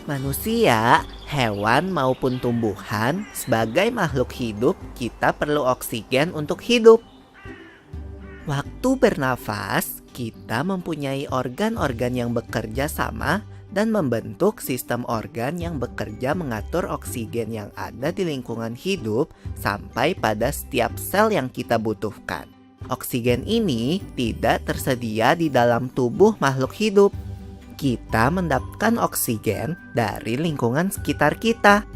Manusia, hewan maupun tumbuhan, sebagai makhluk hidup, kita perlu oksigen untuk hidup. Waktu bernafas, kita mempunyai organ-organ yang bekerja sama dan membentuk sistem organ yang bekerja mengatur oksigen yang ada di lingkungan hidup sampai pada setiap sel yang kita butuhkan. Oksigen ini tidak tersedia di dalam tubuh makhluk hidup. Kita mendapatkan oksigen dari lingkungan sekitar kita.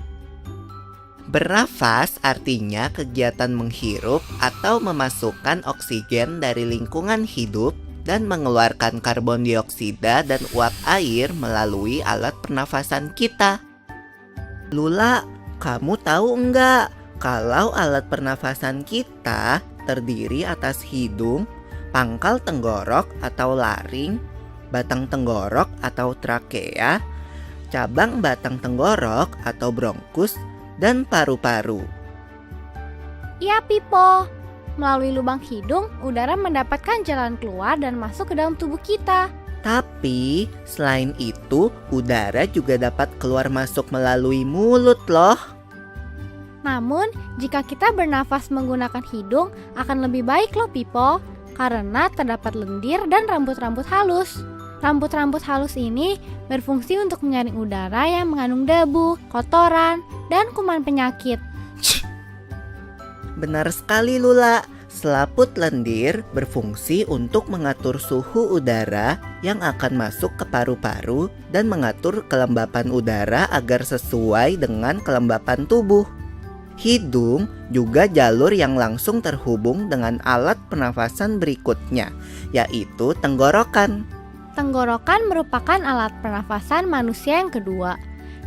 Bernafas artinya kegiatan menghirup atau memasukkan oksigen dari lingkungan hidup dan mengeluarkan karbon dioksida dan uap air melalui alat pernafasan kita. Lula, kamu tahu enggak kalau alat pernafasan kita terdiri atas hidung, pangkal tenggorok atau laring, batang tenggorok atau trakea, cabang batang tenggorok atau bronkus, dan paru-paru. Iya, Pipo. Melalui lubang hidung, udara mendapatkan jalan keluar dan masuk ke dalam tubuh kita. Tapi, selain itu, udara juga dapat keluar masuk melalui mulut loh. Namun, jika kita bernafas menggunakan hidung, akan lebih baik loh, Pipo. Karena terdapat lendir dan rambut-rambut halus. Rambut-rambut halus ini berfungsi untuk menyaring udara yang mengandung debu, kotoran, dan kuman penyakit. Benar sekali, Lula. Selaput lendir berfungsi untuk mengatur suhu udara yang akan masuk ke paru-paru dan mengatur kelembapan udara agar sesuai dengan kelembapan tubuh. Hidung juga jalur yang langsung terhubung dengan alat pernafasan berikutnya, yaitu tenggorokan. Tenggorokan merupakan alat pernafasan manusia yang kedua.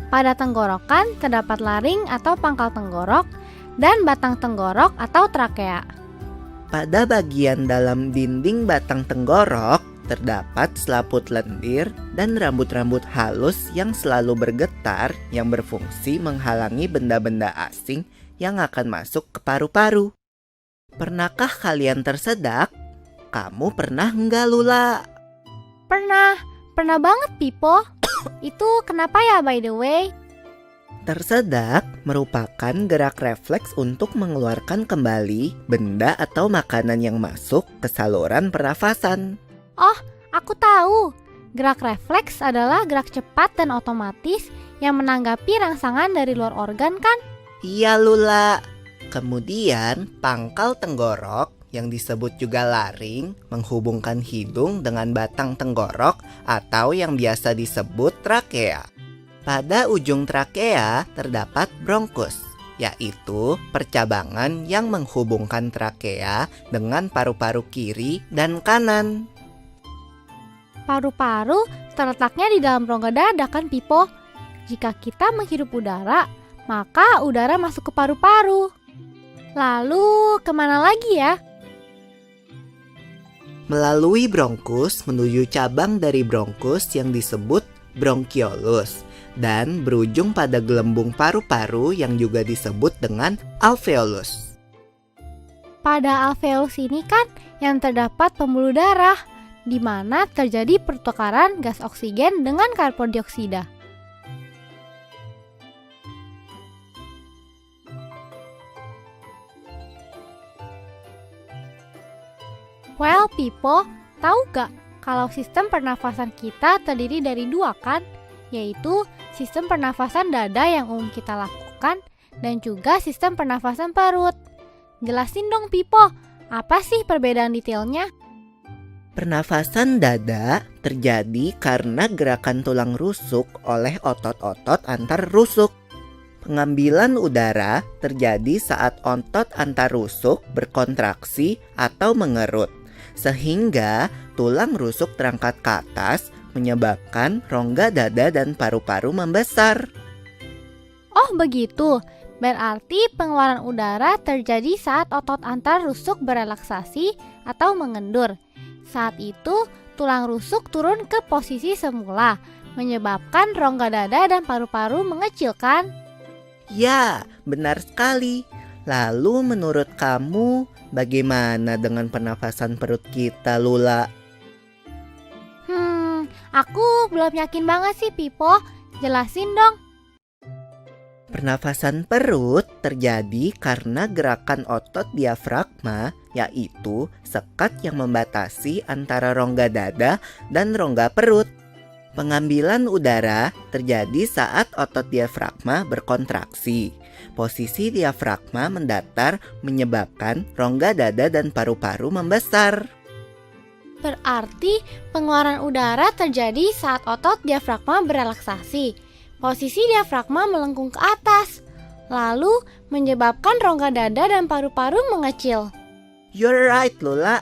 Pada tenggorokan terdapat laring atau pangkal tenggorok dan batang tenggorok atau trakea. Pada bagian dalam dinding batang tenggorok terdapat selaput lendir dan rambut-rambut halus yang selalu bergetar yang berfungsi menghalangi benda-benda asing yang akan masuk ke paru-paru. Pernahkah kalian tersedak? Kamu pernah enggak, Lula? Pernah banget, Pipo. Itu kenapa ya, by the way? Tersedak merupakan gerak refleks untuk mengeluarkan kembali benda atau makanan yang masuk ke saluran pernafasan. Oh, aku tahu. Gerak refleks adalah gerak cepat dan otomatis yang menanggapi rangsangan dari luar organ, kan? Iya, Lula. Kemudian pangkal tenggorok yang disebut juga laring menghubungkan hidung dengan batang tenggorok atau yang biasa disebut trakea. Pada ujung trakea terdapat bronkus, yaitu percabangan yang menghubungkan trakea dengan paru-paru kiri dan kanan. Paru-paru terletaknya di dalam rongga dada, kan, Pipo? Jika kita menghirup udara, maka udara masuk ke paru-paru. Lalu kemana lagi ya? Melalui bronkus menuju cabang dari bronkus yang disebut bronkiolus dan berujung pada gelembung paru-paru yang juga disebut dengan alveolus. Pada alveolus ini kan yang terdapat pembuluh darah, di mana terjadi pertukaran gas oksigen dengan karbon dioksida. Well, Pipo, tahu gak kalau sistem pernafasan kita terdiri dari dua, kan? Yaitu sistem pernafasan dada yang umum kita lakukan dan juga sistem pernafasan perut. Jelasin dong, Pipo, apa sih perbedaan detailnya? Pernafasan dada terjadi karena gerakan tulang rusuk oleh otot-otot antar rusuk. Pengambilan udara terjadi saat otot antar rusuk berkontraksi atau mengerut, sehingga tulang rusuk terangkat ke atas menyebabkan rongga dada dan paru-paru membesar. Oh begitu, berarti pengeluaran udara terjadi saat otot antar rusuk berelaksasi atau mengendur. Saat itu, tulang rusuk turun ke posisi semula, menyebabkan rongga dada dan paru-paru mengecil, kan? Ya, benar sekali. Lalu menurut kamu, bagaimana dengan pernafasan perut kita, Lula? Aku belum yakin banget sih, Pipo. Jelasin dong. Pernafasan perut terjadi karena gerakan otot diafragma, yaitu sekat yang membatasi antara rongga dada dan rongga perut. Pengambilan udara terjadi saat otot diafragma berkontraksi. Posisi diafragma mendatar menyebabkan rongga dada dan paru-paru membesar. Berarti pengeluaran udara terjadi saat otot diafragma berelaksasi. Posisi diafragma melengkung ke atas, lalu menyebabkan rongga dada dan paru-paru mengecil. You're right, Lula.